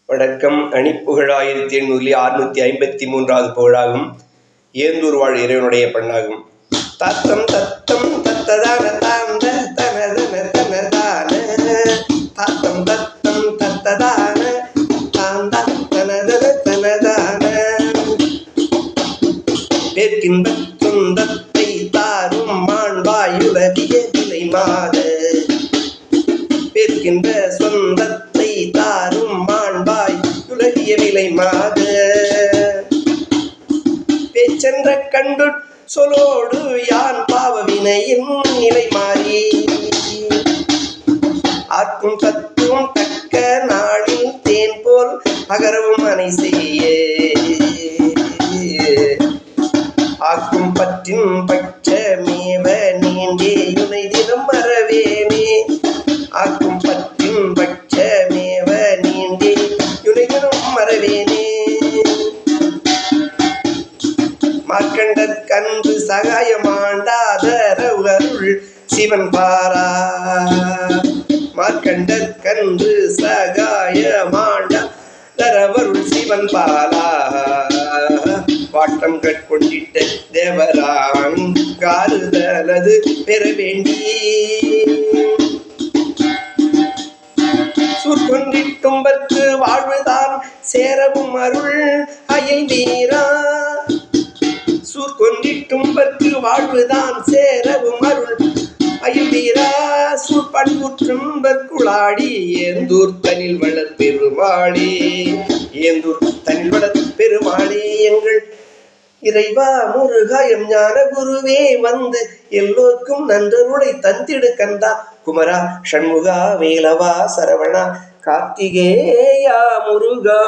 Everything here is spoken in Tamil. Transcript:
வணக்கம். அணிப்புகழ் 1853வது புகழாகும். ஏந்தூர் வாழ் இறைவனுடைய பண்ணாகும். தத்தம் தத்தம் தத்ததான தாந்த தனதன தனதான தத்தம் தத்தம் தத்ததான தாந்த தனதன தனதான பேர்க்கின்பத் துன்பத்தை தாரும் மாண்பாயுலகிய விலை மாத பேர்க்கின்ற சொந்தத்தை தாரும் மாண்பாய் உலகிய விலை மாத பேச்சென்ற கண்டு சொல்லோடு யான் பாவ வினையின் நிலை மாறி ஆக்கும் பத்தும் தக்க நாளில் தேன் போல் அகரவும் அணை செய்ய ஆக்கும் பற்றின் பட்சமேவ நீண்டே யுனை தினம் மறவேனே ஆக்கும் பற்றின் பட்சமேவ நீண்டே யுனை தினம் மறவேனே மார்க்கண்டற்கன்று சகாயமாண்டாதரவுள் சிவன் பாரா மார்க்கண்டற்கன்று சகாயமாண்டாதரவுள் சிவன் பாலா வாட்டம் கட்கொண்டிட்ட தேவரான் காருதலது பெற வேண்டி சூர்கொண்டிட்டும்பற்கு வாழ்வுதான் சேரவும் அருள் அயில் வீரா சூர்கொண்டிட்டும்பற்கு வாழ்வுதான் சேரவும் அருள் அயில் வீரா சூர்பண்புற்றும்பற்குளாடி ஏந்தூர் தனில் வளர் பெருமாளே ஏந்தூர் தனில் வளர் பெருமாளே எங்கள் இறைவா முருகா எம் ஞான குருவே வந்து எல்லோருக்கும் நன்றருளை தந்திடு கந்தா குமரா ஷண்முகா வேலவா சரவணா கார்த்திகேயா முருகா.